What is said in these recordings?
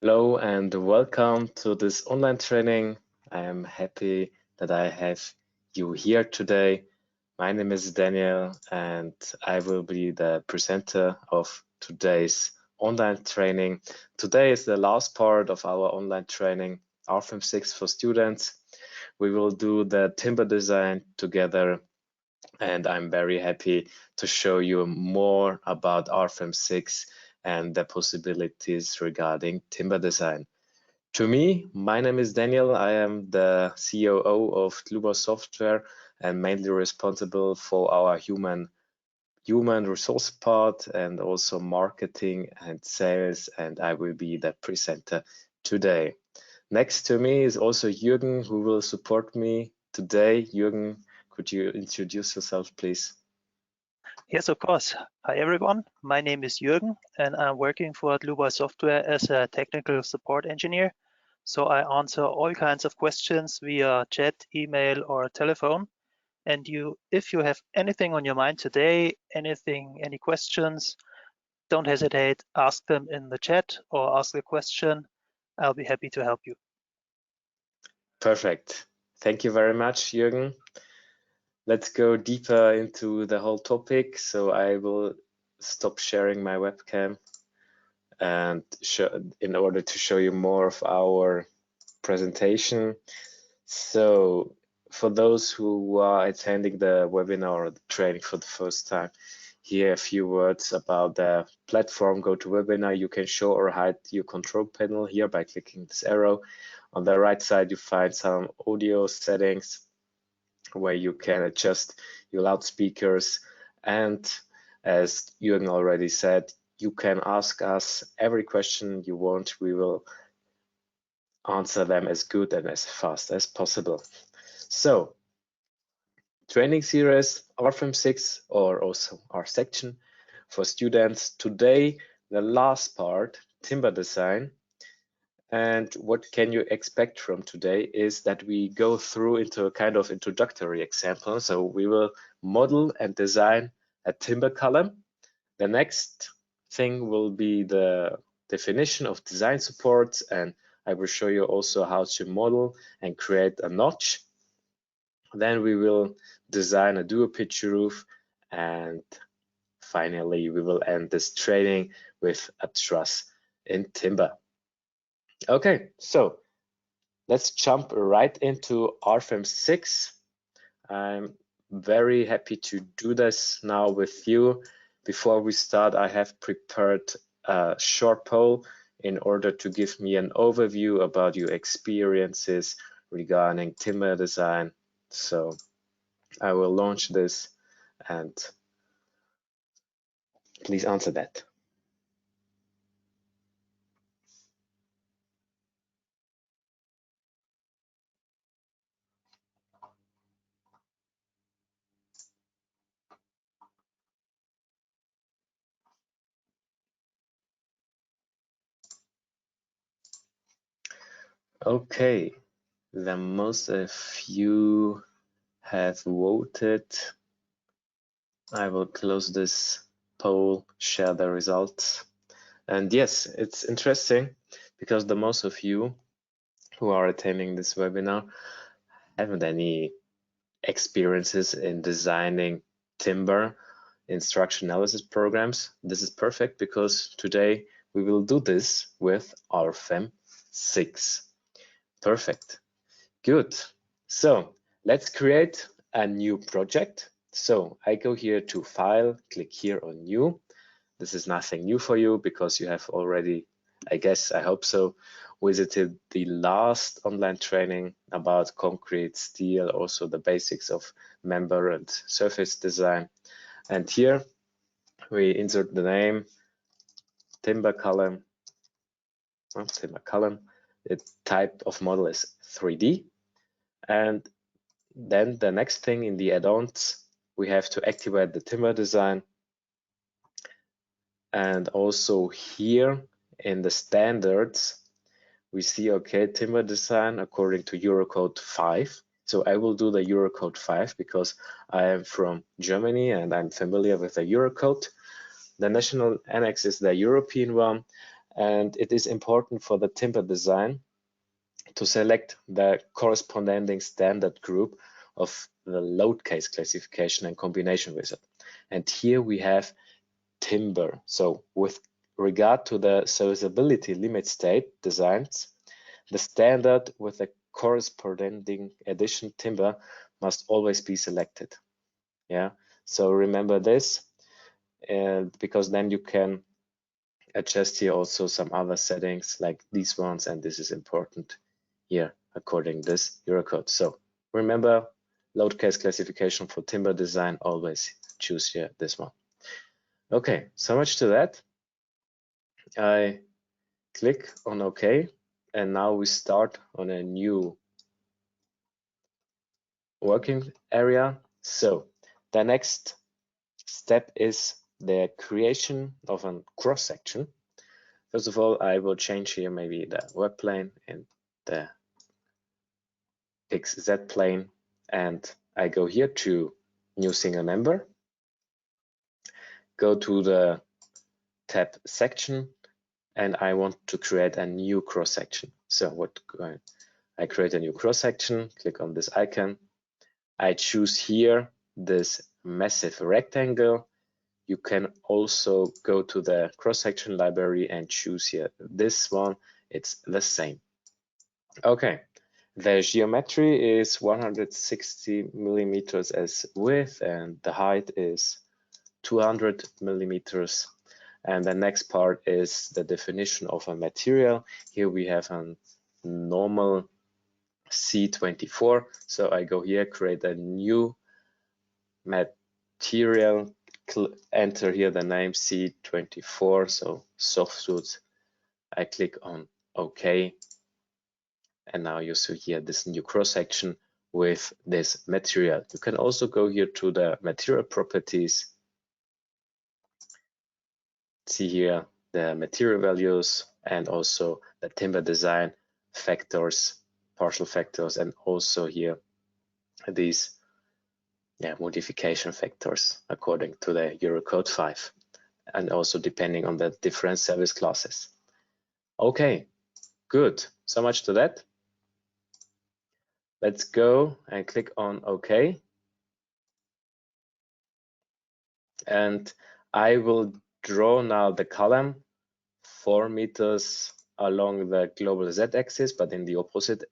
Hello and welcome to this online training. I am happy that I have you here today. My name is Daniel and I will be the presenter of today's online training. Today is the last part of our online training, Rfem 6 for students. We will do the timber design together and I'm very happy to show you more about Rfem 6 and the possibilities regarding timber design. To me, my name is Daniel. I am the COO of Dluba Software and mainly responsible for our human resource part and also marketing and sales, and I will be the presenter today. Next to me is also Jürgen, who will support me today. Jürgen, could you introduce yourself, please? Yes, of course. Hi, everyone. My name is Jürgen, and I'm working for Dluba Software as a technical support engineer. So I answer all kinds of questions via chat, email, or telephone. And if you have anything on your mind today, any questions, don't hesitate, ask them in the chat or ask a question. I'll be happy to help you. Perfect. Thank you very much, Jürgen. Let's go deeper into the whole topic. So I will stop sharing my webcam and in order to show you more of our presentation. So for those who are attending the webinar or the training for the first time, here a few words about the platform. Go to webinar. You can show or hide your control panel here by clicking this arrow. On the right side, you find some audio settings where you can adjust your loudspeakers. And as Jürgen already said, you can ask us every question you want. We will answer them as good and as fast as possible. So, training series Rfem 6 or also our section for students. Today, the last part, timber design. And what can you expect from today is that we go through into a kind of introductory example. So we will model and design a timber column. The next thing will be the definition of design supports, and I will show you also how to model and create a notch. Then we will design a dual pitch roof, and finally we will end this training with a truss in timber. Okay, so let's jump right into Rfem 6. I'm very happy to do this now with you. Before we start, I have prepared a short poll in order to give me an overview about your experiences regarding timber design. So I will launch this and please answer that. Okay, the most of you have voted. I will close this poll, share the results. And yes, it's interesting because the most of you who are attending this webinar haven't any experiences in designing timber in structure analysis programs. This is perfect because today we will do this with Rfem 6. Perfect. Good. So let's create a new project. So I go here to File, click here on New. This is nothing new for you because you have already, I hope so, visited the last online training about concrete, steel, also the basics of member and surface design. And here we insert the name, timber column. The type of model is 3D. And then the next thing in the add-ons, we have to activate the timber design. And also here in the standards, we see, okay, timber design according to Eurocode 5. So I will do the Eurocode 5 because I am from Germany and I'm familiar with the Eurocode. The national annex is the European one. and it is important for the timber design to select the corresponding standard group of the load case classification and combination wizard. And here we have timber. So with regard to the serviceability limit state designs, the standard with the corresponding addition timber must always be selected. Yeah, so remember this, because then you can adjust here also some other settings like these ones, and this is important here according to this Eurocode. So remember, load case classification for timber design, always choose here this one. Okay, so much to that. I click on OK, and now we start on a new working area. So the next step is the creation of a cross section. First of all, I will change here maybe the work plane and the XZ plane, and I go here to new single member, go to the tab section, and I want to create a new cross section. So I create a new cross section, click on this icon. I choose here this massive rectangle. You can also go to the cross section library and choose here this one. It's the same. Okay, the geometry is 160 millimeters as width, and the height is 200 millimeters. And the next part is the definition of a material. Here we have a normal C24. So I go here, create a new material, enter here the name C24, so softwood. I click on OK. And now you see here this new cross section with this material. You can also go here to the material properties. See here the material values and also the timber design factors, partial factors, and also here these modification factors according to the Eurocode 5, and also depending on the different service classes. Okay, good. So much to that. Let's go and click on OK. And I will draw now the column 4 meters along the global z-axis, but in the opposite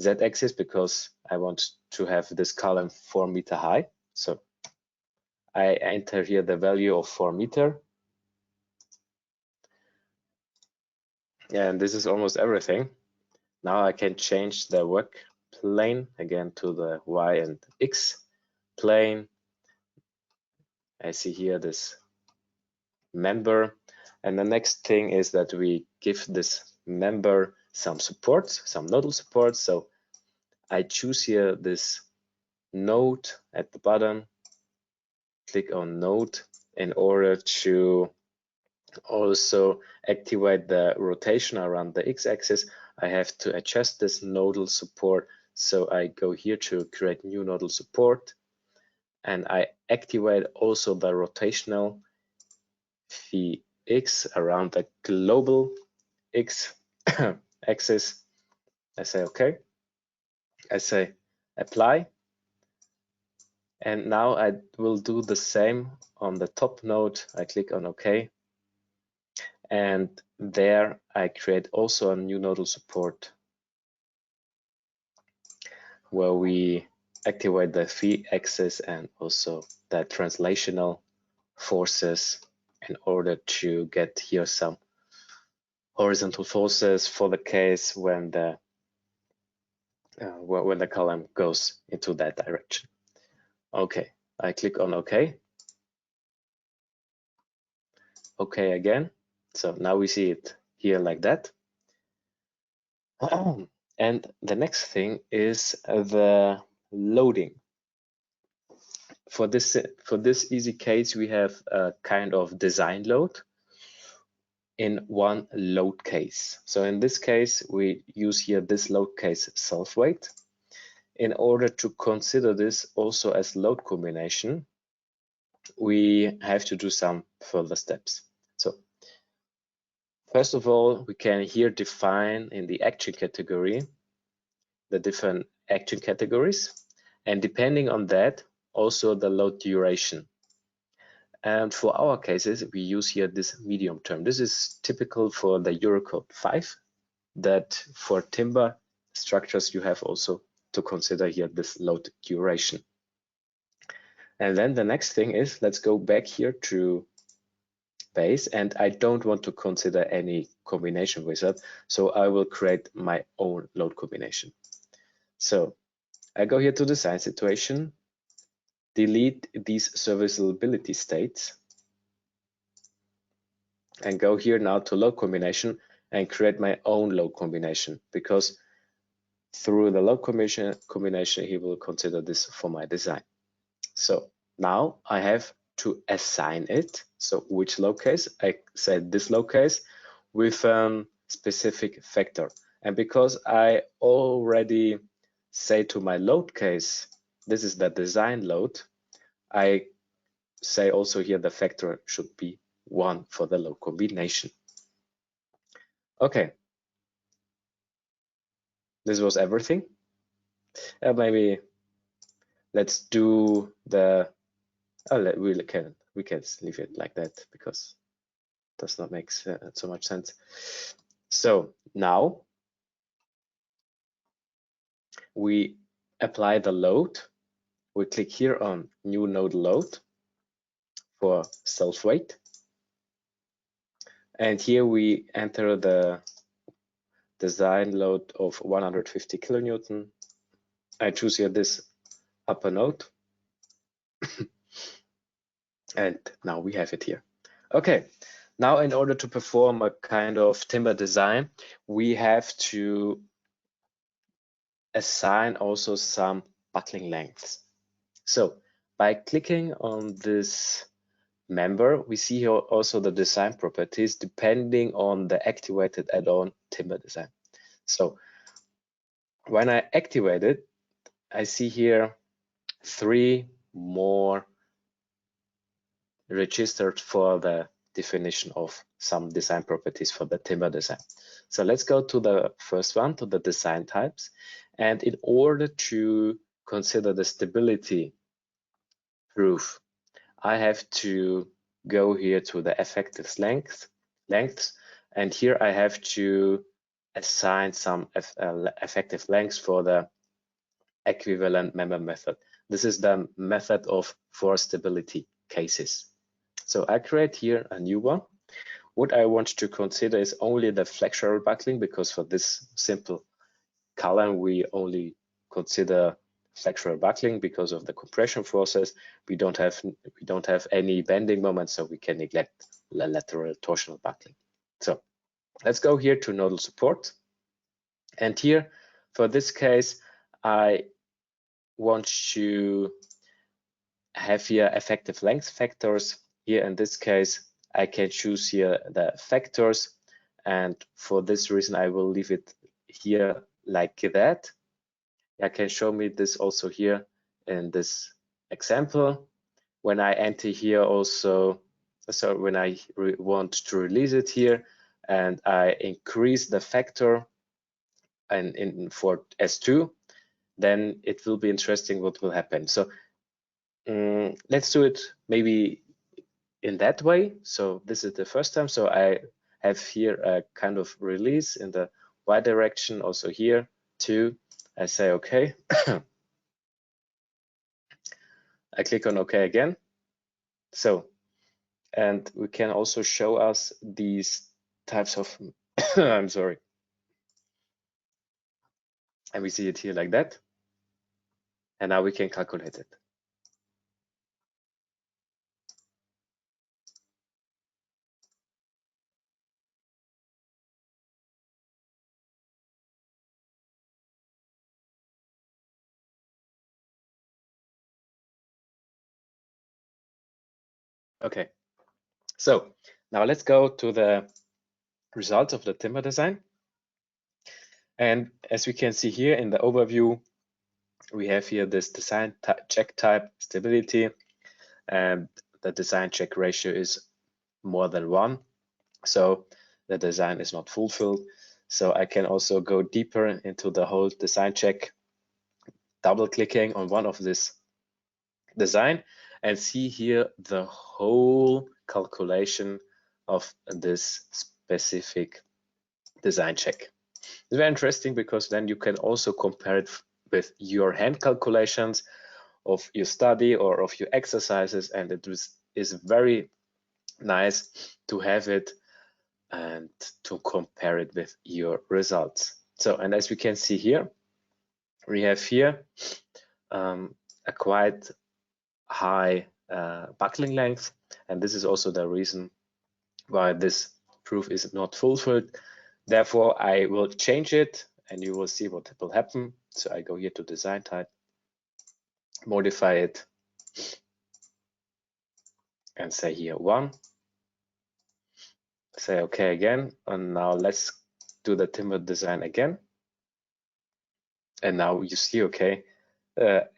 z-axis, because I want to have this column 4 meter high. So I enter here the value of 4 meter. And this is almost everything. Now I can change the work plane again to the Y and X plane. I see here this member. And the next thing is that we give this member some support, some nodal support. So I choose here this node at the bottom, click on node in order to also activate the rotation around the x-axis. I have to adjust this nodal support. So I go here to create new nodal support, and I activate also the rotational Vx around the global x axis. I say OK. I say apply. And now I will do the same on the top node. I click on OK. And there I create also a new nodal support where we activate the V axis and also the translational forces in order to get here some horizontal forces for the case when the column goes into that direction. Okay, I click on OK. OK again. So now we see it here like that. And the next thing is the loading. For this easy case, we have a kind of design load in one load case. So in this case, we use here this load case self-weight. In order to consider this also as load combination, we have to do some further steps. So first of all, we can here define in the action category the different action categories, and depending on that, also the load duration. And for our cases, we use here this medium term. This is typical for the Eurocode 5, that for timber structures, you have also to consider here this load duration. And then the next thing is, let's go back here to base, and I don't want to consider any combination wizard, so I will create my own load combination. So I go here to design situation, delete these serviceability states, and go here now to load combination and create my own load combination, because through the load combination, he will consider this for my design. So now I have to assign it. So which load case? I said this load case with a specific factor. And because I already say to my load case, this is the design load, I say also here the factor should be 1 for the load combination. Okay. This was everything. Maybe let's do the, we can leave it like that because it does not make so much sense. So now we apply the load. We click here on new node load for self-weight. And here we enter the design load of 150 kilonewton. I choose here this upper node. And now we have it here. Okay, now in order to perform a kind of timber design, we have to assign also some buckling lengths. So by clicking on this member, we see here also the design properties depending on the activated add-on timber design. So when I activate it, I see here 3 more registered for the definition of some design properties for the timber design. So let's go to the first one, to the design types. And in order to consider the stability proof, I have to go here to the effective lengths, and here I have to assign some effective lengths for the equivalent member method. This is the method of 4 stability cases. So I create here a new one. What I want to consider is only the flexural buckling, because for this simple column we only consider flexural buckling because of the compression forces. We don't have any bending moments, so we can neglect the lateral torsional buckling. So let's go here to nodal support, and here for this case I want to have here effective length factors. Here in this case I can choose here the factors, and for this reason I will leave it here like that. I can show me this also here in this example. When I enter here also, so when I want to release it here and I increase the factor and for S2, then it will be interesting what will happen. So let's do it maybe in that way. So this is the first time. So I have here a kind of release in the Y direction, also here too. I say OK. I click on OK again. So, and we can also show us these types of, I'm sorry. And we see it here like that. And now we can calculate it. Okay, so now let's go to the results of the timber design. And as we can see here in the overview, we have here this design check type stability, and the design check ratio is more than 1. So the design is not fulfilled. So I can also go deeper into the whole design check, double clicking on one of this design, and see here the whole calculation of this specific design check. It's very interesting because then you can also compare it with your hand calculations of your study or of your exercises, and it is very nice to have it and to compare it with your results. So, and as we can see here, we have here a quite high buckling length, and this is also the reason why this proof is not fulfilled. Therefore, I will change it and you will see what will happen. So I go here to design type, modify it, and say here 1. Say OK again, and now let's do the timber design again. And now you see, okay,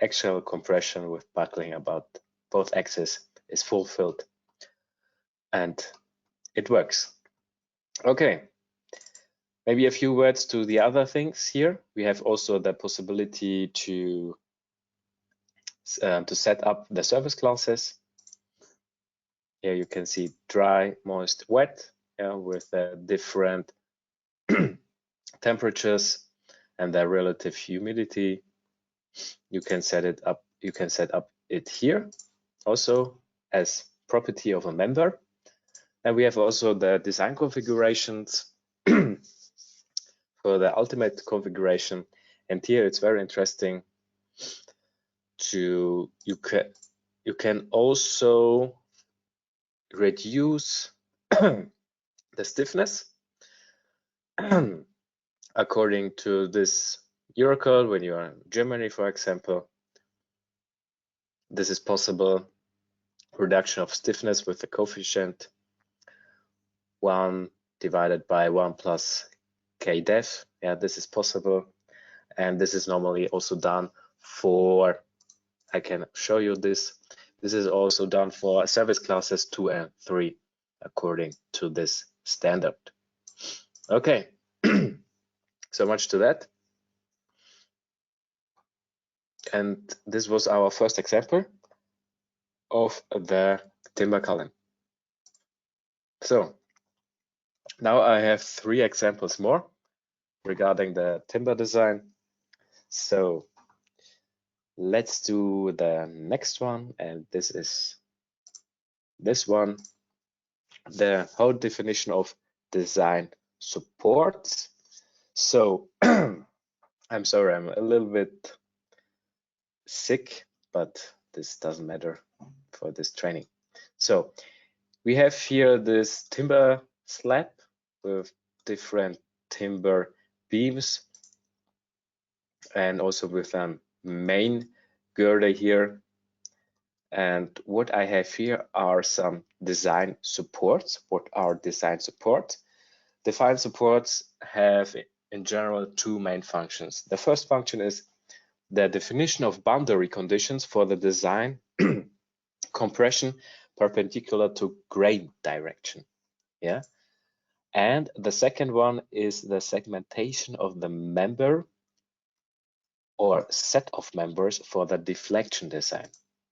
actual compression with buckling about both axes is fulfilled, and it works. Okay, maybe a few words to the other things here. We have also the possibility to set up the service classes. Here you can see dry, moist, wet, with different temperatures and the relative humidity. You can set it up. You can set up it here also as property of a member. And we have also the design configurations for the ultimate configuration. And here it's very interesting to you can also reduce the stiffness according to this Eurocode. When you are in Germany, for example, this is possible. Reduction of stiffness with the coefficient 1 divided by 1 plus kdef. Yeah, this is possible, and this is normally also done for, I can show you this. This is also done for service classes 2 and 3 according to this standard. Okay, so much to that. And this was our first example of the timber column. So now I have 3 examples more regarding the timber design. So let's do the next one, and this is this one, the whole definition of design supports. So I'm sorry, I'm a little bit sick, but this doesn't matter for this training. So we have here this timber slab with different timber beams, and also with a main girder here. And what I have here are some design supports. What are design supports? Design supports have in general 2 main functions. The first function is the definition of boundary conditions for the design compression perpendicular to grain direction. Yeah. And the second one is the segmentation of the member or set of members for the deflection design.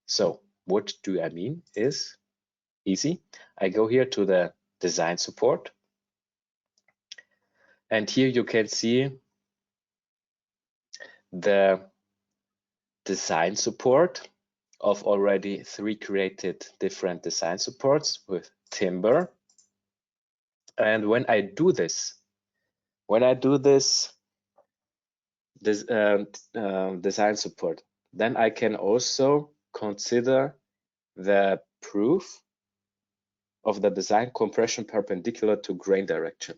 So what do I mean is easy. I go here to the design support, and here you can see the design support of already 3 created different design supports with timber. And when I do this design support, then I can also consider the proof of the design compression perpendicular to grain direction.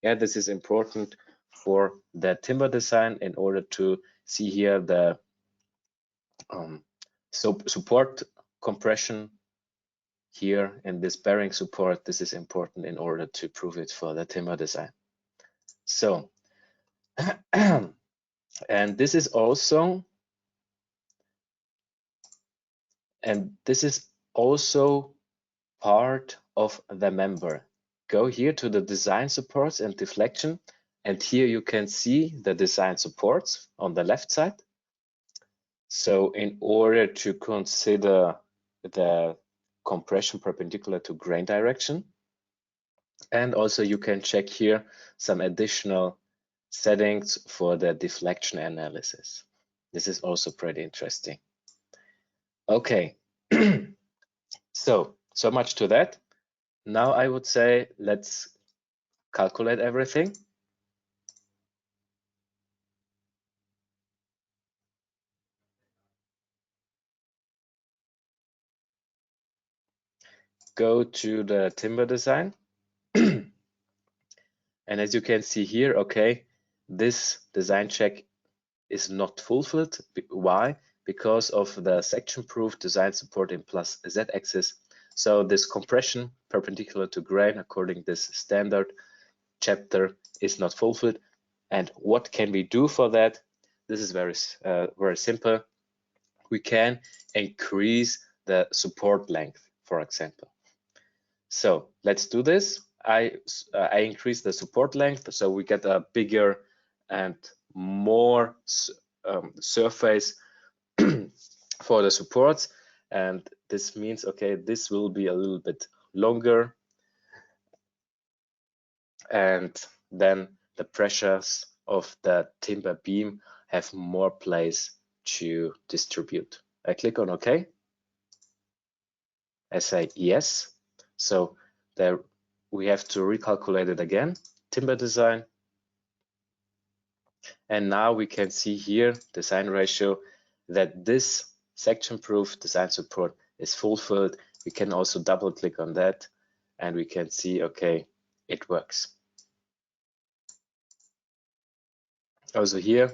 Yeah, this is important for the timber design in order to see here the support compression here in this bearing support. This is important in order to prove it for the timber design. So and this is also part of the member. go here to the design supports and deflection, and here you can see the design supports on the left side. So in order to consider the compression perpendicular to grain direction, and also you can check here some additional settings for the deflection analysis. This is also pretty interesting. Okay, so much to that. Now I would say let's calculate everything. Go to the timber design. And as you can see here, okay, this design check is not fulfilled. Why? Because of the section-proof design support in plus Z-axis. So this compression perpendicular to grain according to this standard chapter is not fulfilled. And what can we do for that? This is very simple. We can increase the support length, for example. So let's do this. I increase the support length, so we get a bigger and more surface for the supports, and this means, okay, this will be a little bit longer, and then the pressures of the timber beam have more place to distribute. I click on OK. I say yes. So there we have to recalculate it again, timber design. And now we can see here, design ratio, that this section-proof design support is fulfilled. We can also double click on that and we can see, okay, it works. Also here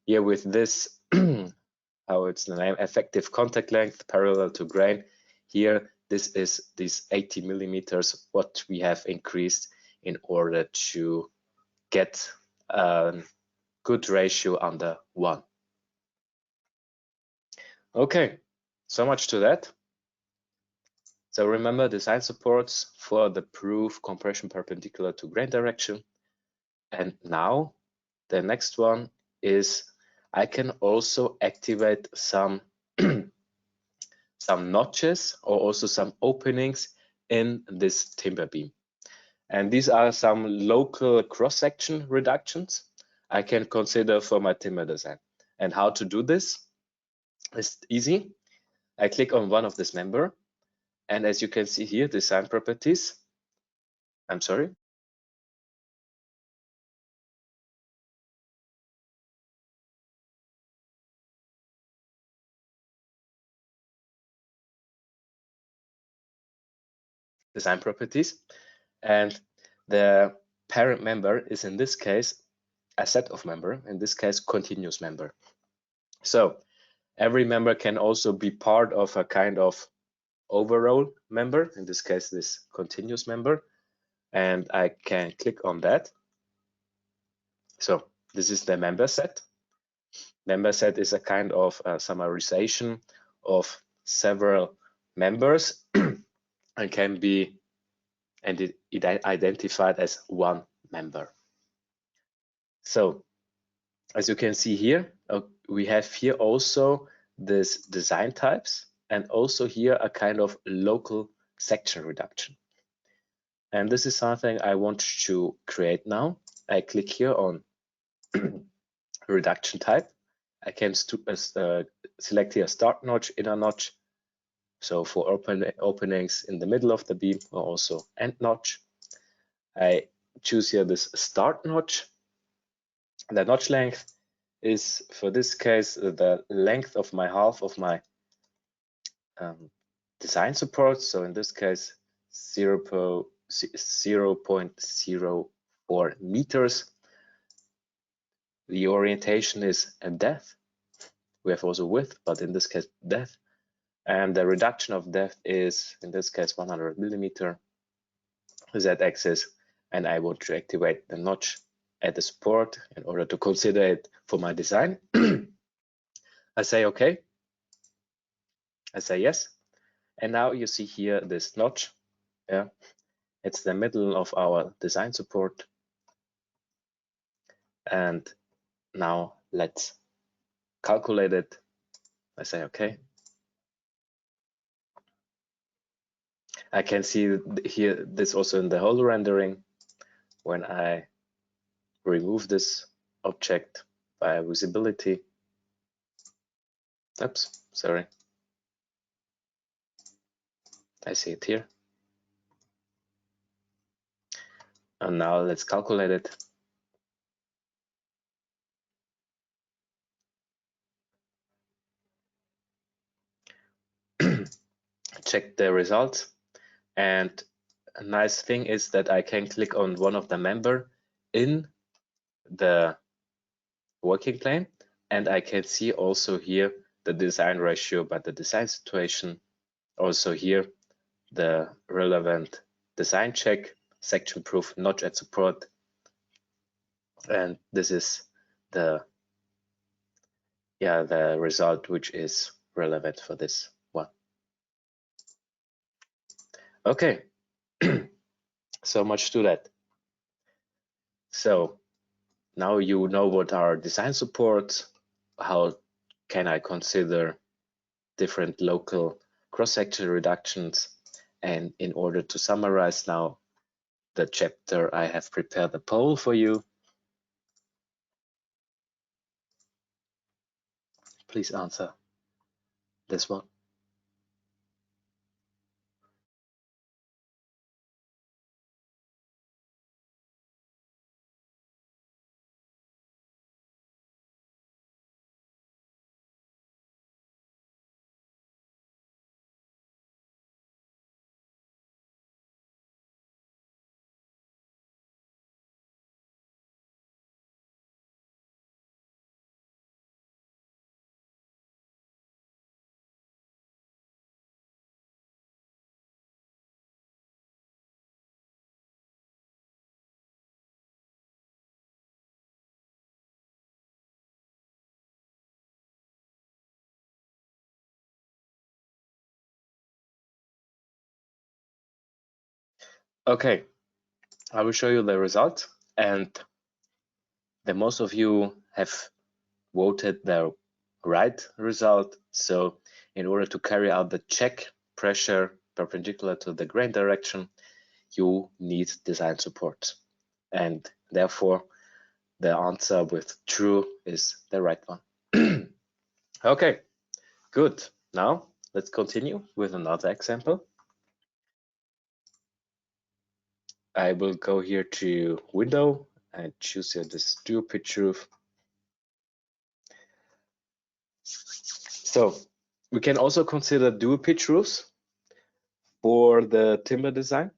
with this, how it's the name, effective contact length parallel to grain. Here, this is these 80 millimeters, what we have increased in order to get a good ratio under 1. Okay, so much to that. So remember, design supports for the proof compression perpendicular to grain direction. And now the next one is I can also activate some some notches or also some openings in this timber beam. And these are some local cross-section reductions I can consider for my timber design. And how to do this is easy. I click on one of this member, and as you can see here, design properties. I'm sorry. Design properties, and the parent member is in this case a set of member, in this case continuous member. So every member can also be part of a kind of overall member, in this case this continuous member, and I can click on that. So this is the member set. Member set is a kind of summarization of several members and can be identified as one member. So as you can see here, we have here also this design types and also here a kind of local section reduction. And this is something I want to create now. I click here on reduction type. I can select here start notch, inner notch. So for openings in the middle of the beam or also end notch. I choose here this start notch. The notch length is, for this case, the length of my half of my design support. So in this case, 0.04 meters. The orientation is a depth. We have also width, but in this case, depth. And the reduction of depth is, in this case, 100 millimeter Z-axis. And I want to activate the notch at the support in order to consider it for my design. I say okay. I say yes. And now you see here this notch. Yeah. It's the middle of our design support. And now let's calculate it. I say, okay. I can see here this also in the whole rendering when I remove this object by visibility. Oops, sorry. I see it here. And now let's calculate it. Check the results. And a nice thing is that I can click on one of the member in the working plane, and I can see also here the design ratio by the design situation. Also here the relevant design check, section proof, notch at support, and this is the result which is relevant for this one. Okay, so much to that. So now you know what are design supports, how can I consider different local cross-section reductions, and in order to summarize now the chapter, I have prepared a poll for you. Please answer this one. Okay, I will show you the result, and the most of you have voted the right result. So in order to carry out the check pressure perpendicular to the grain direction, you need design support, and therefore the answer with true is the right one. Okay, good. Now let's continue with another example. I will go here to window and choose here this dual pitch roof. So we can also consider dual pitch roofs for the timber design,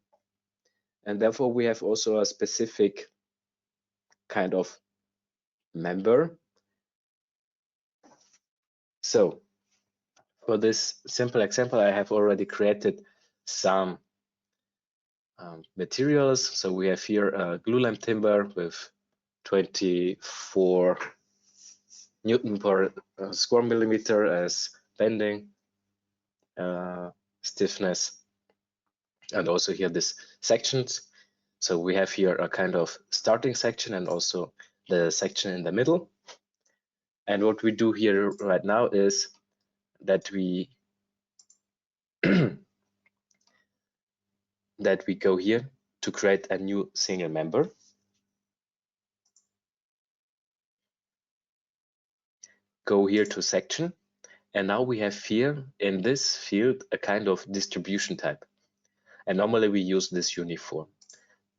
and therefore we have also a specific kind of member. So for this simple example, I have already created some materials. So we have here a glue lamp timber with 24 Newton per square millimeter as bending stiffness, and also here this sections. So we have here a kind of starting section and also the section in the middle. And what we do here right now is that we that we go here to create a new single member. Go here to section, and now we have here in this field a kind of distribution type. And normally we use this uniform,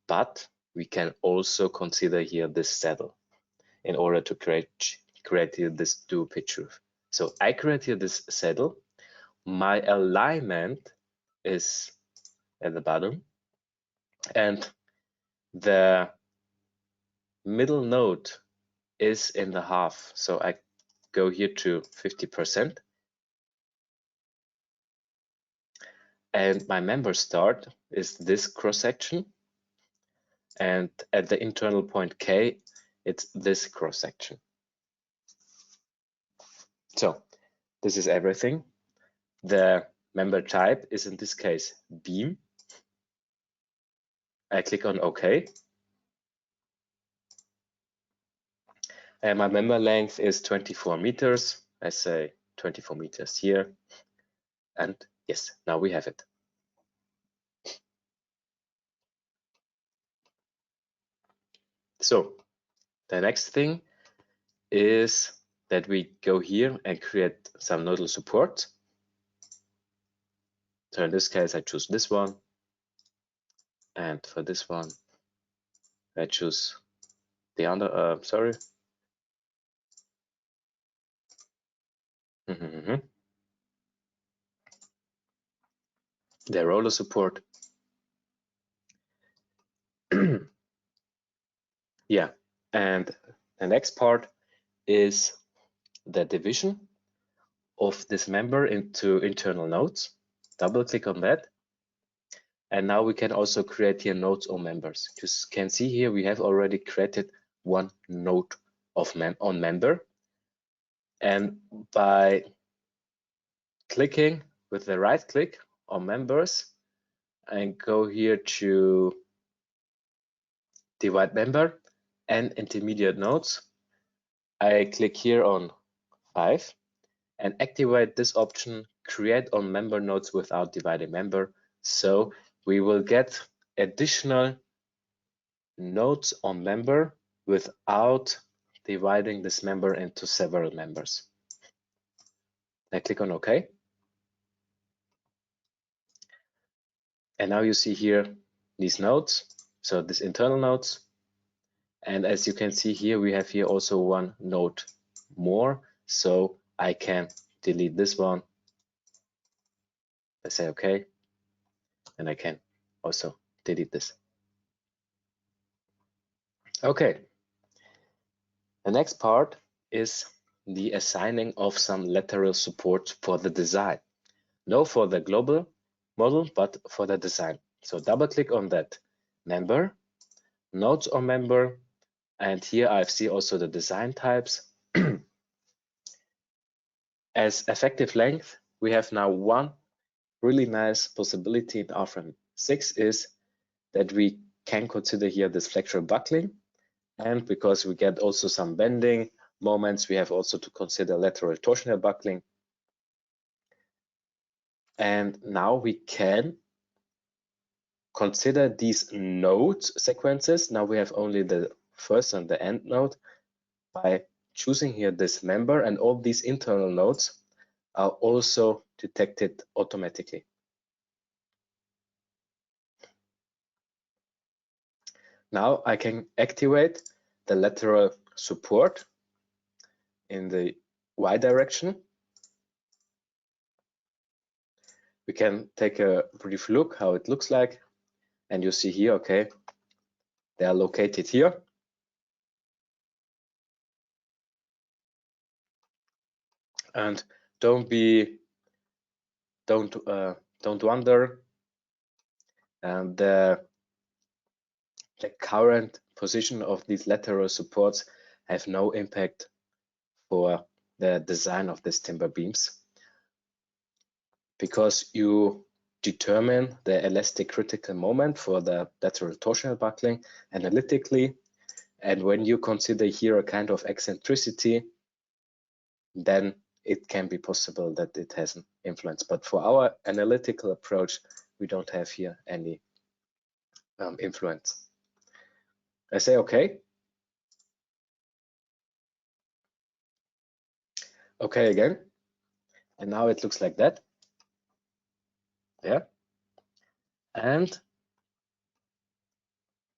but we can also consider here this saddle in order to create here this dual pitch roof. So I create here this saddle. My alignment is at the bottom, and the middle node is in the half. So I go here to 50%. And my member start is this cross section. And at the internal point K, it's this cross section. So this is everything. The member type is in this case beam. I click on OK. And my member length is 24 meters. I say 24 meters here. And yes, now we have it. So the next thing is that we go here and create some nodal support. So in this case, I choose this one. And for this one, I choose the other, sorry. The roller support. Yeah, and the next part is the division of this member into internal nodes. Double click on that. And now we can also create here nodes or members. You can see here we have already created one node of on member. And by clicking with the right click on members and go here to divide member and intermediate nodes, I click here on 5 and activate this option, create on member nodes without dividing member. So we will get additional nodes on member without dividing this member into several members. I click on OK. And now you see here these nodes, so these internal nodes. And as you can see here, we have here also one node more. So I can delete this one. I say OK. And I can also delete this. Okay. The next part is the assigning of some lateral support for the design. No for the global model, but for the design. So double click on that member, nodes on member, and here I see also the design types. As effective length, we have now one really nice possibility in Rfem 6 is that we can consider here this flexural buckling. And because we get also some bending moments, we have also to consider lateral torsional buckling. And now we can consider these node sequences. Now we have only the first and the end node by choosing here this member, and all these internal nodes are also detected automatically. Now I can activate the lateral support in the Y direction. We can take a brief look how it looks like, and you see here, okay, they are located here. And don't wonder, and the current position of these lateral supports have no impact for the design of these timber beams, because you determine the elastic critical moment for the lateral torsional buckling analytically, and when you consider here a kind of eccentricity, then it can be possible that it has an influence. But for our analytical approach, we don't have here any influence. I say okay. Okay again. And now it looks like that. Yeah. And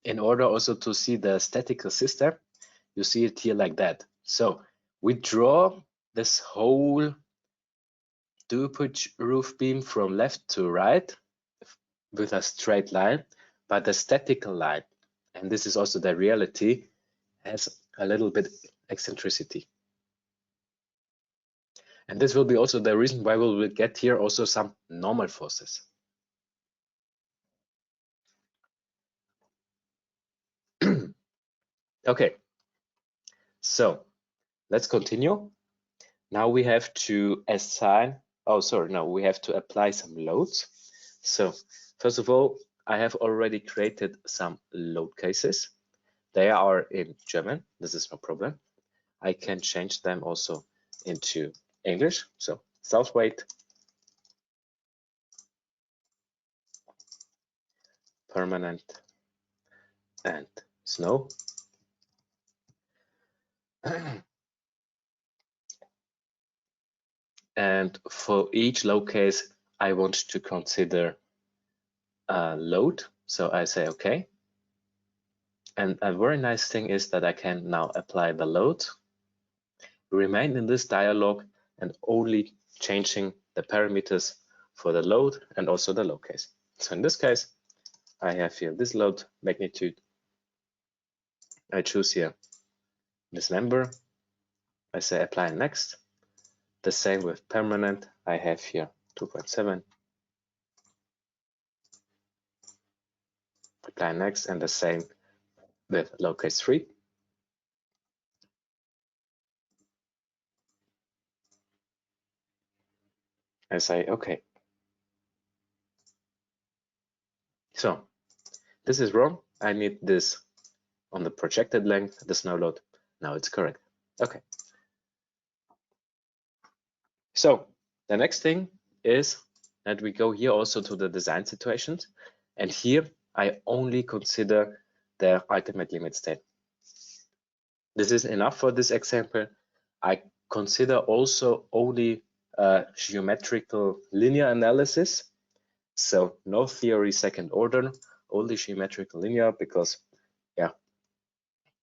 in order also to see the statical system, you see it here like that. So we draw this whole dual-pitch roof beam from left to right with a straight line, but the statical line, and this is also the reality, has a little bit eccentricity. And this will be also the reason why we will get here also some normal forces. Okay, so let's continue. Now we have to assign, we have to apply some loads. So first of all, I have already created some load cases. They are in German. This is no problem. I can change them also into English. So self-weight, permanent, and snow. And for each load case, I want to consider a load. So I say OK. And a very nice thing is that I can now apply the load, remain in this dialog, and only changing the parameters for the load and also the load case. So in this case, I have here this load magnitude. I choose here this number. I say apply next. The same with permanent. I have here 2.7. Apply next, and the same with load case 3. I say OK. So this is wrong. I need this on the projected length, the snow load. Now it's correct. OK. So the next thing is that we go here also to the design situations. And here I only consider the ultimate limit state. This is enough for this example. I consider also only geometrical linear analysis. So no theory second order, only geometrical linear, because yeah,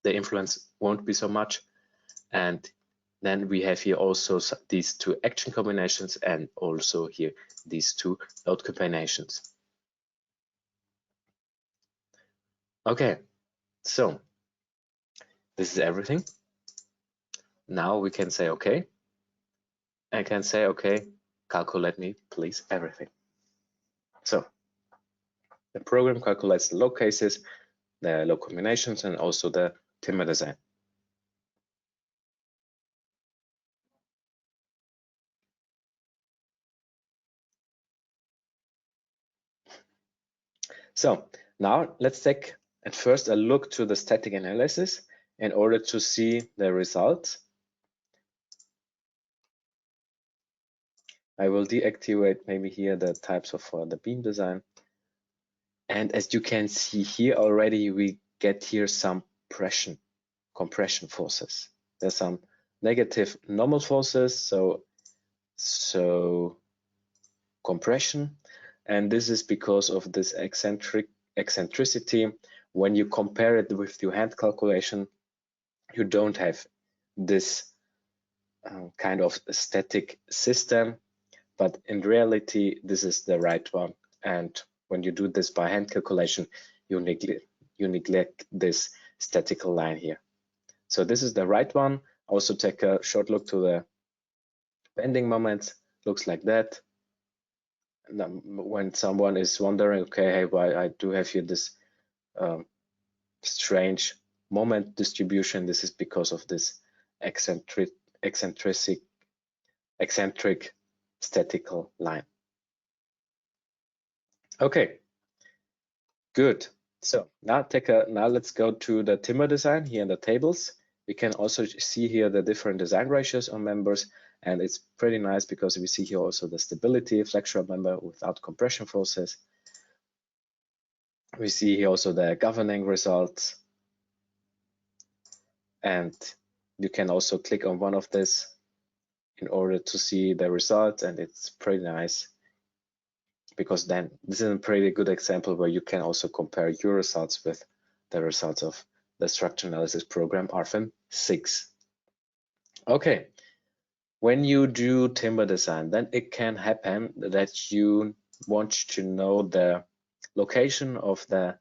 the influence won't be so much. And then we have here also these two action combinations and also here these two load combinations. Okay, so this is everything. Now we can say okay. I can say okay, calculate me please everything. So the program calculates the load cases, the load combinations, and also the timber design. So now let's take at first a look to the static analysis in order to see the results. I will deactivate maybe here the types of the beam design. And as you can see here already, we get here some compression forces. There's some negative normal forces, so compression, and this is because of this eccentricity. When you compare it with your hand calculation, you don't have this kind of static system, but in reality this is the right one. And when you do this by hand calculation, you neglect this statical line here. So this is the right one. Also take a short look to the bending moments. Looks like that. When someone is wondering, okay, hey, why I do have here this strange moment distribution, this is because of this eccentric statical line. Okay, good. So now let's go to the timber design here in the tables. We can also see here the different design ratios on members, and it's pretty nice because we see here also the stability flexural member without compression forces. We see here also the governing results, and you can also click on one of this in order to see the results, and it's pretty nice because then this is a pretty good example where you can also compare your results with the results of the structure analysis program Rfem 6. Okay, when you do timber design, then it can happen that you want to know the location of the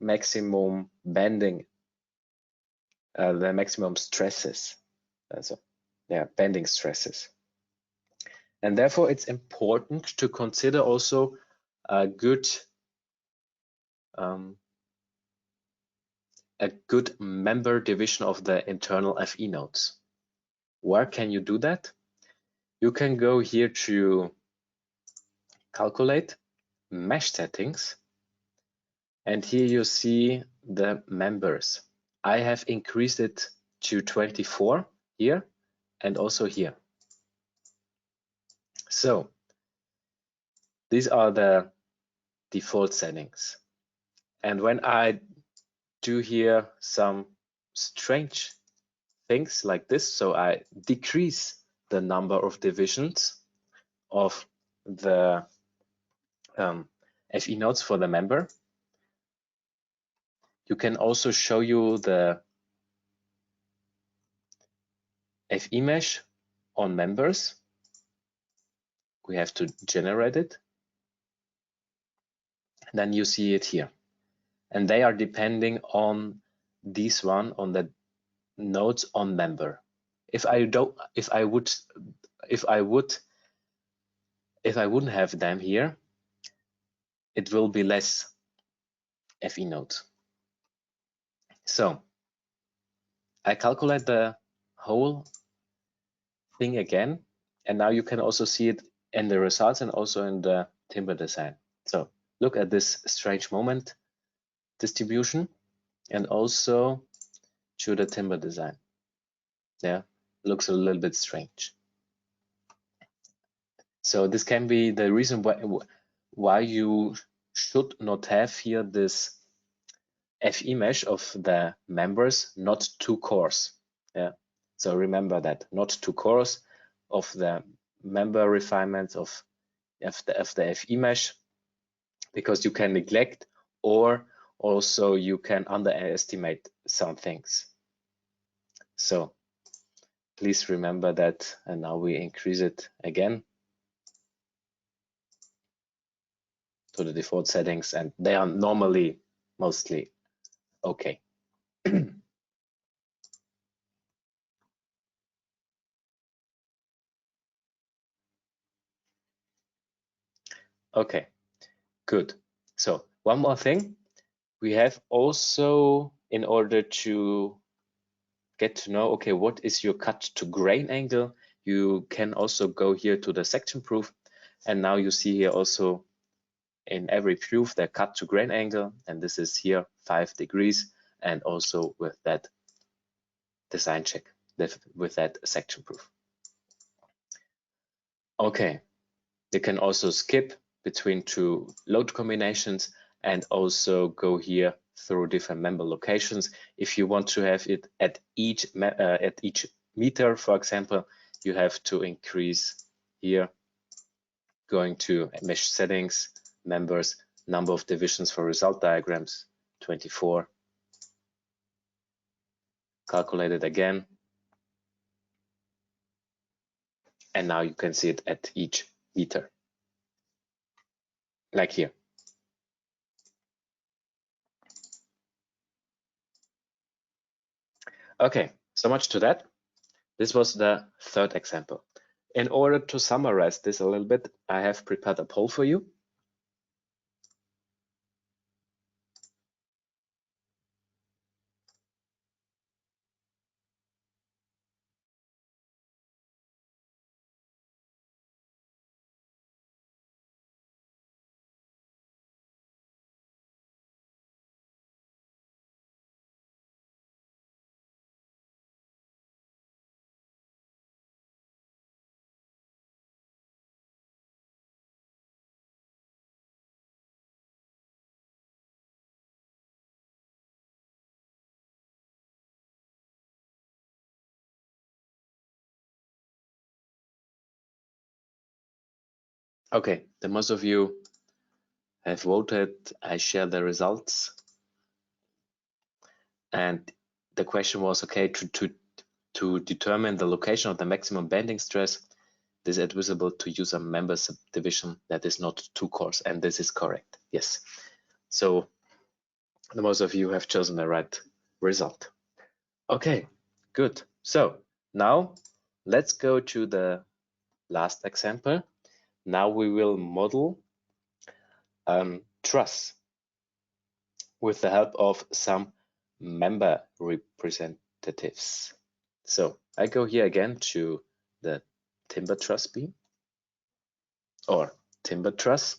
maximum bending, the maximum stresses. So yeah, bending stresses. And therefore it's important to consider also a good member division of the internal FE nodes. Where can you do that? You can go here to calculate mesh settings, And here you see the members. I have increased it to 24 here and also here. So these are the default settings. And when I do here some strange things like this, so I decrease the number of divisions of the FE nodes for the member. You can also show you the FE mesh on members. We have to generate it. And then you see it here. And they are depending on this one, on the nodes on member. If I wouldn't have them here, it will be less FE nodes. So I calculate the whole thing again, and now you can also see it in the results and also in the timber design. So look at this strange moment distribution and also to the timber design. Yeah, looks a little bit strange. So this can be the reason why you should not have here this FE mesh of the members, not too coarse. Yeah, so remember that, not too coarse of the member refinements of the FE mesh, because you can neglect or also you can underestimate some things. So please remember that, and now we increase it again to the default settings, and they are normally mostly okay. Okay, good. So one more thing, we have also, in order to get to know, okay, what is your cut to grain angle, you can also go here to the section proof, and now you see here also in every proof the cut to grain angle, and this is here 5 degrees, and also with that design check, with that section proof. Okay, you can also skip between 2 load combinations and also go here through different member locations. If you want to have it at each meter, for example, you have to increase here, going to mesh settings, members, number of divisions for result diagrams, 24. Calculate it again. And now you can see it at each meter, like here. Okay, so much to that. This was the third example. In order to summarize this a little bit, I have prepared a poll for you. Okay, the most of you have voted. I share the results. And the question was, okay, to determine the location of the maximum bending stress, is it advisable to use a member subdivision that is not too coarse? And this is correct, yes. So the most of you have chosen the right result. Okay, good. So now let's go to the last example. Now we will model truss with the help of some member representatives. So I go here again to the timber truss beam, or timber truss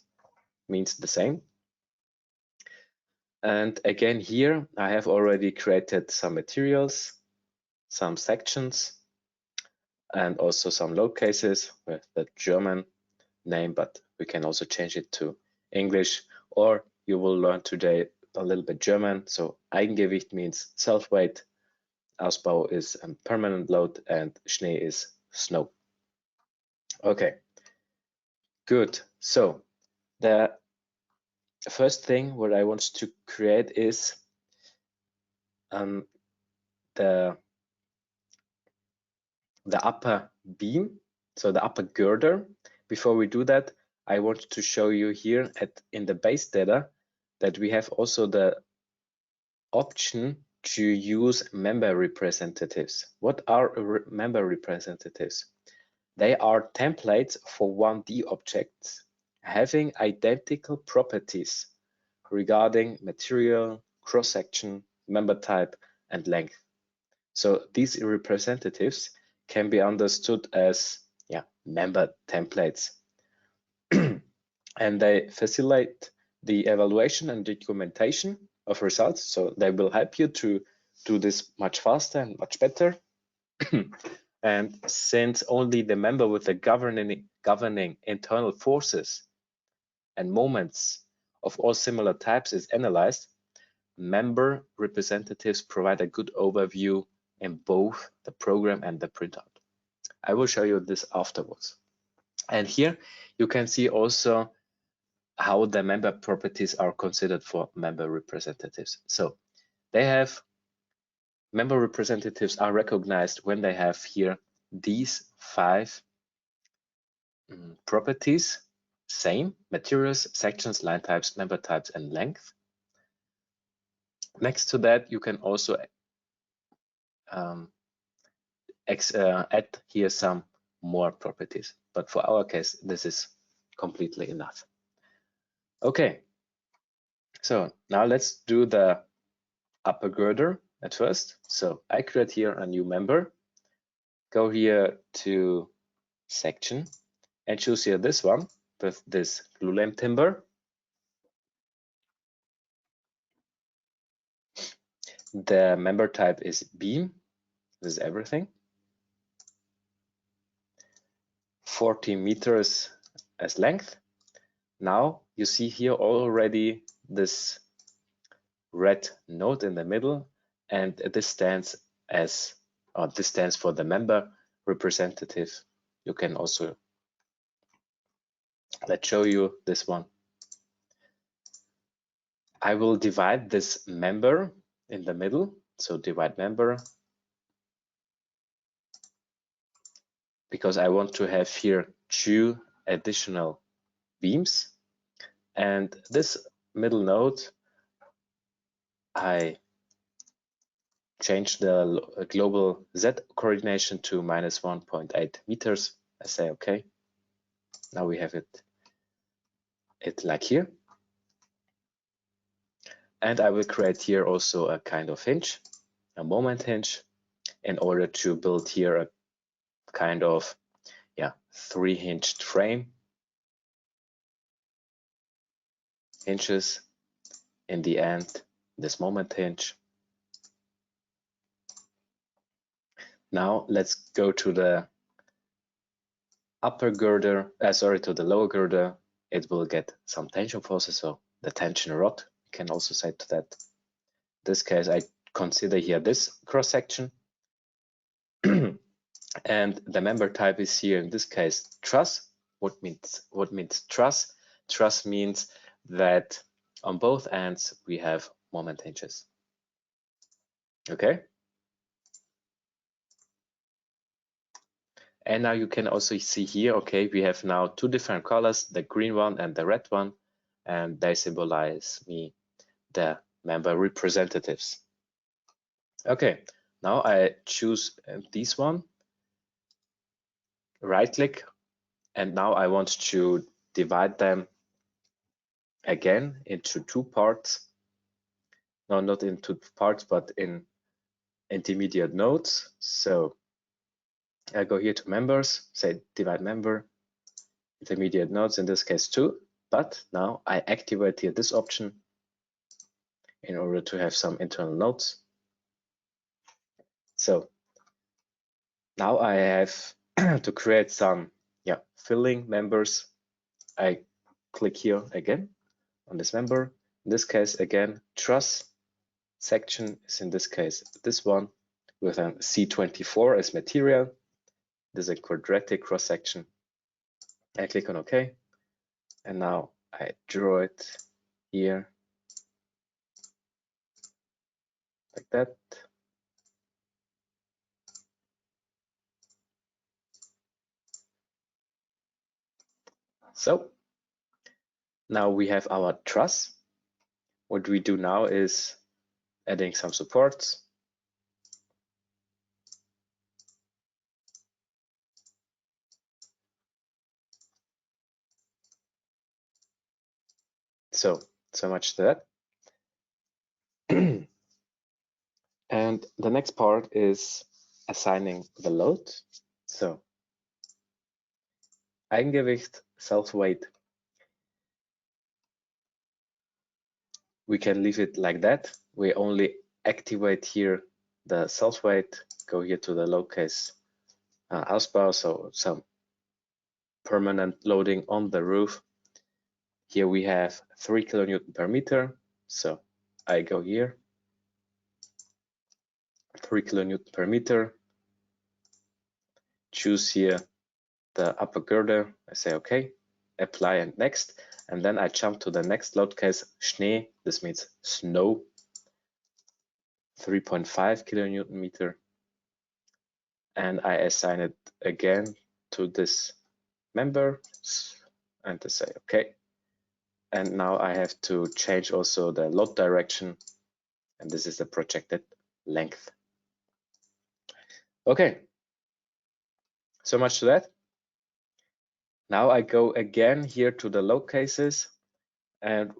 means the same. And again, here I have already created some materials, some sections, and also some load cases with the German name, but we can also change it to English, or you will learn today a little bit German. So Eigengewicht means self-weight, Ausbau is a permanent load, and Schnee is snow. Okay, good. So the first thing what I want to create is the upper beam, so the upper girder. Before we do that, I want to show you here in the base data that we have also the option to use member representatives. What are member representatives? They are templates for 1D objects having identical properties regarding material, cross-section, member type, and length. So these representatives can be understood as member templates. And they facilitate the evaluation and documentation of results. So they will help you to do this much faster and much better. And since only the member with the governing internal forces and moments of all similar types is analyzed, member representatives provide a good overview in both the program and the printout. I will show you this afterwards. And here you can see also how the member properties are considered for member representatives. So they have member representatives are recognized when they have here these 5 properties: same, materials, sections, line types, member types, and length. Next to that, you can also add here some more properties, but for our case, this is completely enough. Okay, so now let's do the upper girder at first. So I create here a new member, go here to section and choose here this one with this glulam timber. The member type is beam, this is everything. 40 meters as length. Now you see here already this red node in the middle, and this stands as, this stands for the member representative. You can also, let's show you this one. I will divide this member in the middle, so divide member, because I want to have here 2 additional beams. And this middle node, I change the global Z coordination to -1.8 meters. I say okay. Now we have it like here. And I will create here also a kind of hinge, a moment hinge, in order to build here a kind of 3-hinged frame. Hinges in the end, this moment hinge. Now let's go to the upper girder, to the lower girder. It will get some tension forces, so the tension rod, you can also say to that. In this case, I consider here this cross section. And the member type is here, in this case, truss. What means truss? Truss means that on both ends we have moment hinges. Okay. And now you can also see here, okay, we have now 2 different colors, the green one and the red one, and they symbolize me the member representatives. Okay, now I choose this one, right click, and now I want to divide them again into 2 parts. No, not into parts, but in intermediate nodes. So I go here to members, say divide member, intermediate nodes, in this case 2, but now I activate here this option. in order to have some internal notes. So now I have to create some filling members. I click here again on this member. In this case, again, truss section is in this case this one with a C24 as material. This is a quadratic cross section. I click on OK, and now I draw it here like that. So now we have our truss. What we do now is adding some supports. So much to that. And the next part is assigning the load. So Eigengewicht, self-weight. We can leave it like that. We only activate here the self-weight, go here to the load case Ausbau, so some permanent loading on the roof. Here we have 3 kilonewton per meter. So I go here, 3 kilonewton per meter, choose here the upper girder. I say OK, apply and next. And then I jump to the next load case, Schnee, this means snow, 3.5 kilonewton meter. And I assign it again to this member and I say OK. And now I have to change also the load direction, and this is the projected length. Okay, so much to that. Now I go again here to the load cases, and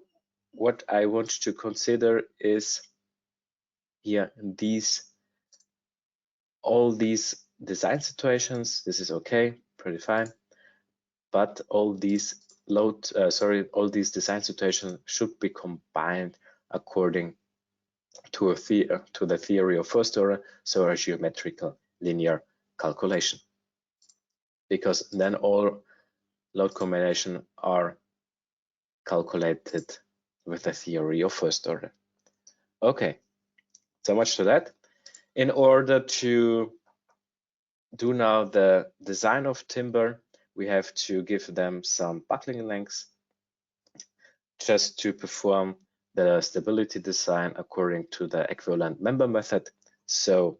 what I want to consider is here all these design situations. This is okay, pretty fine, but all these all these design situations should be combined according to the theory of first order, so a geometrical linear calculation, because then all load combination are calculated with the theory of first order. Okay, so much to that. In order to do now the design of timber, we have to give them some buckling lengths just to perform the stability design according to the equivalent member method. So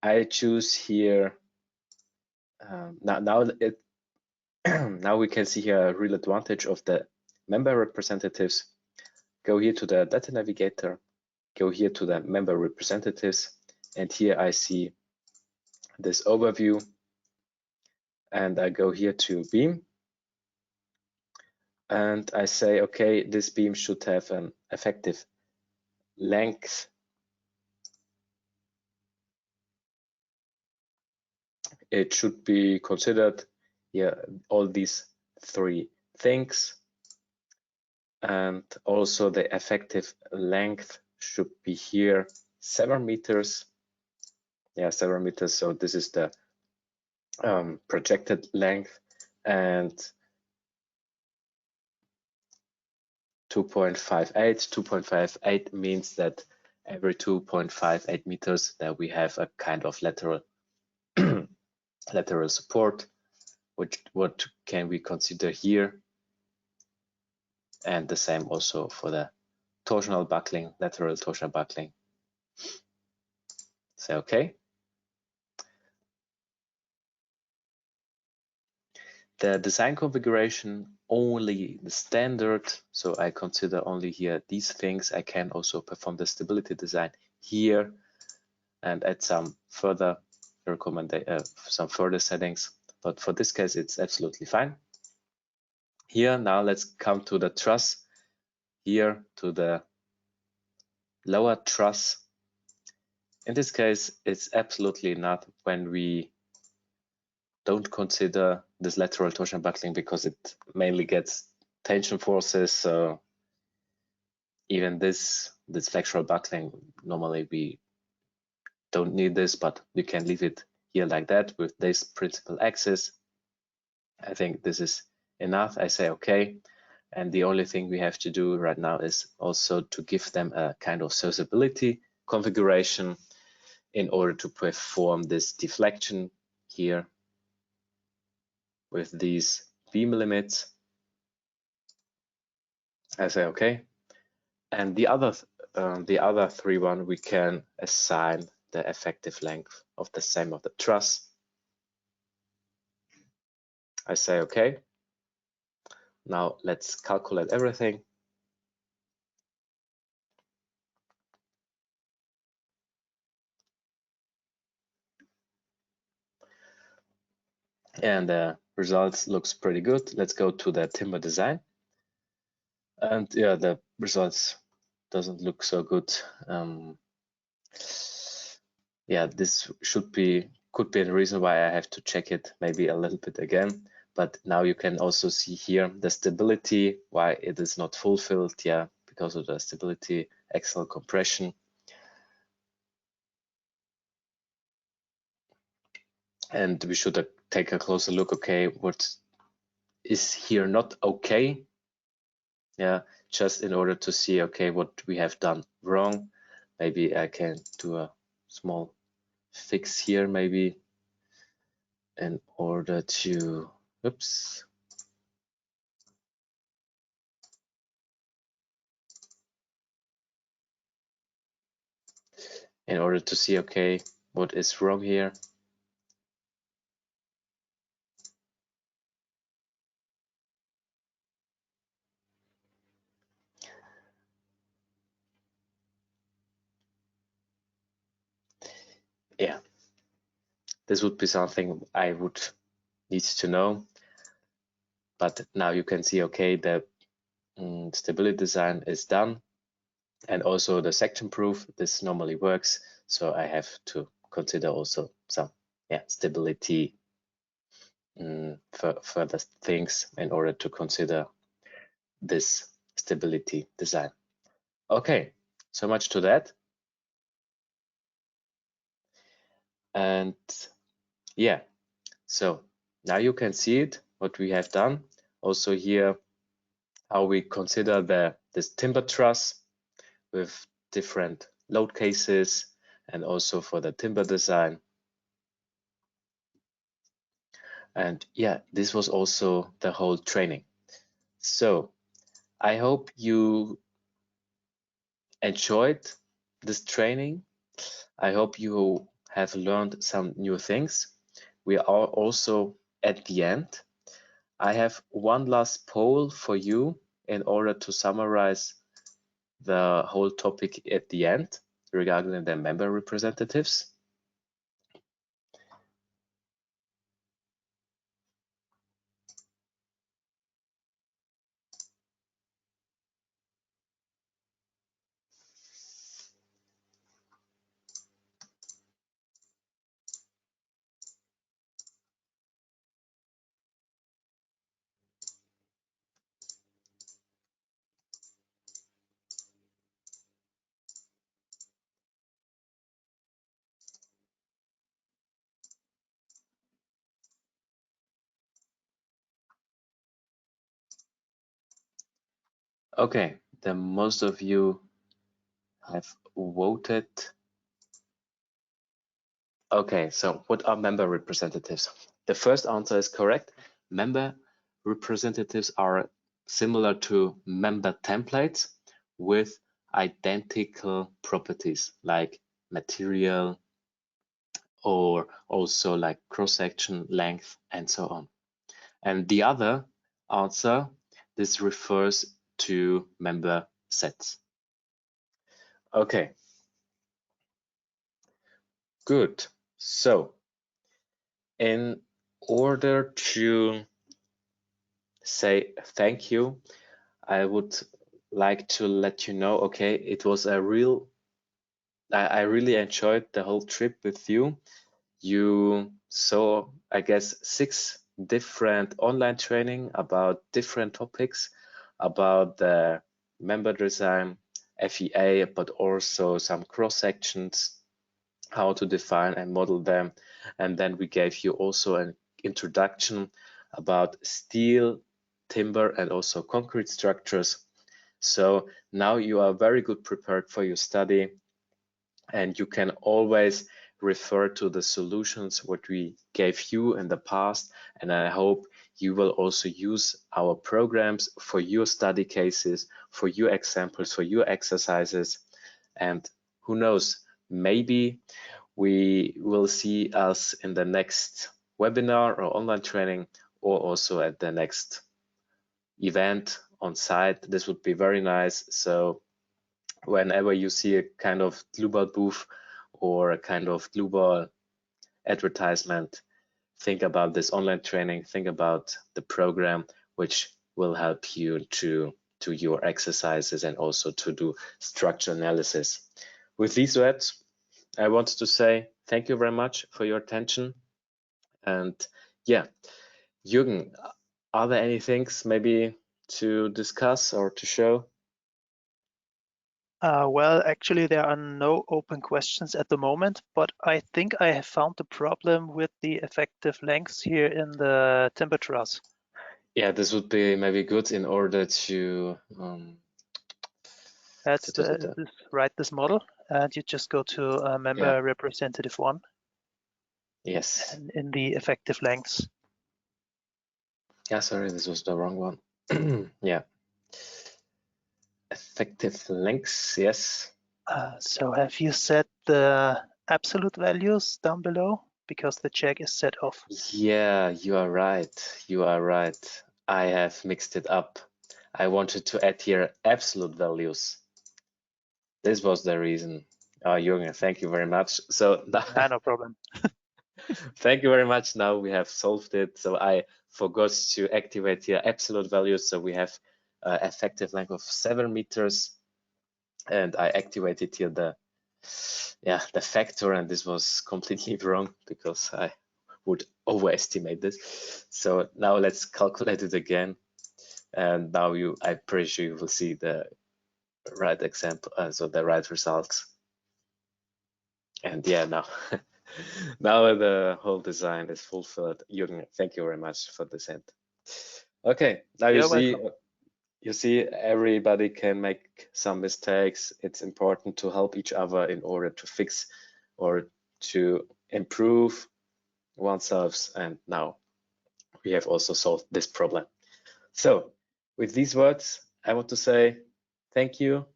I choose here, now we can see here a real advantage of the member representatives. Go here to the data navigator, go here to the member representatives, and here I see this overview, and I go here to beam, and I say, okay, this beam should have an effective length it should be considered here all these 3 things, and also the effective length should be here 7 meters. Yeah, 7 meters. So this is the projected length, and 2.58. 2.58 means that every 2.58 meters that we have a kind of lateral lateral support, what can we consider here, and the same also for the torsional buckling, lateral torsional buckling. Say okay. The design configuration, only the standard, so I consider only here these things. I can also perform the stability design here and add some further some further settings, but for this case it's absolutely fine. Here now let's come to the truss, here to the lower truss. In this case it's absolutely not when we don't consider this lateral torsion buckling, because it mainly gets tension forces, so even this flexural buckling, normally we don't need this, but we can leave it here like that with this principal axis. I think this is enough. I say okay. And the only thing we have to do right now is also to give them a kind of serviceability configuration in order to perform this deflection here with these beam limits. I say okay. And the other 3 we can assign the effective length of the same of the truss. I say okay. Now let's calculate everything. And the results looks pretty good. Let's go to the timber design. And yeah, the results doesn't look so good. Yeah, this could be the reason why I have to check it maybe a little bit again. But now you can also see here the stability, why it is not fulfilled. Yeah, because of the stability axial compression. And we should take a closer look. Okay, what is here not okay? Yeah, just in order to see, okay, what we have done wrong. Maybe I can do a small fix here, maybe in order to, oops. In order to see, okay, what is wrong here. Yeah, this would be something I would need to know. But now you can see, okay, the stability design is done. And also the section proof, this normally works. So I have to consider also some stability for further things in order to consider this stability design. Okay, so much to that. And yeah, so now you can see it, what we have done. Also here, how we consider this timber truss with different load cases, and also for the timber design. And yeah, this was also the whole training. So I hope you enjoyed this training. I hope you have learned some new things. We are also at the end. I have one last poll for you in order to summarize the whole topic at the end regarding the member representatives. Okay, then most of you have voted. Okay, so what are member representatives? The first answer is correct. Member representatives are similar to member templates with identical properties like material or also like cross-section length and so on. And the other answer, this refers to member sets. Okay, good. So in order to say thank you, I would like to let you know, okay, it was a I really enjoyed the whole trip with you. You saw, I guess, 6 different online training about different topics, about the member design, FEA, but also some cross sections, how to define and model them. And then we gave you also an introduction about steel, timber, and also concrete structures. So now you are very good prepared for your study, and you can always refer to the solutions what we gave you in the past. And I hope you will also use our programs for your study cases, for your examples, for your exercises. And who knows, maybe we will see us in the next webinar or online training, or also at the next event on site. This would be very nice. So whenever you see a kind of Global booth or a kind of Global advertisement, think about this online training, think about the program which will help you to your exercises and also to do structural analysis. With these words, I wanted to say thank you very much for your attention. And yeah, Jürgen, are there any things maybe to discuss or to show? Well, actually, there are no open questions at the moment, but I think I have found the problem with the effective lengths here in the timber truss. Yeah, this would be maybe good in order to write this model, and you just go to member representative 1. Yes. And in the effective lengths. Yeah, sorry, this was the wrong one. Yeah. Effective lengths, yes. So have you set the absolute values down below? Because the check is set off. Yeah, you are right. You are right. I have mixed it up. I wanted to add here absolute values. This was the reason. Jürgen, thank you very much. So no problem. Thank you very much. Now we have solved it. So I forgot to activate here absolute values. So we have effective length of 7 meters, and I activated here the factor, and this was completely wrong because I would overestimate this. So now let's calculate it again, and now I'm pretty sure you will see the right example, so the right results. And yeah, now now the whole design is fulfilled. Jürgen, thank you very much for this end. Okay, now you see everybody can make some mistakes. It's important to help each other in order to fix or to improve oneself. And now we have also solved this problem. So with these words, I want to say thank you,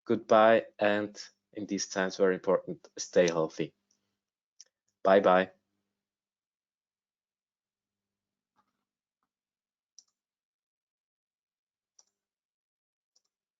goodbye, and in these times, very important, stay healthy. Bye-bye.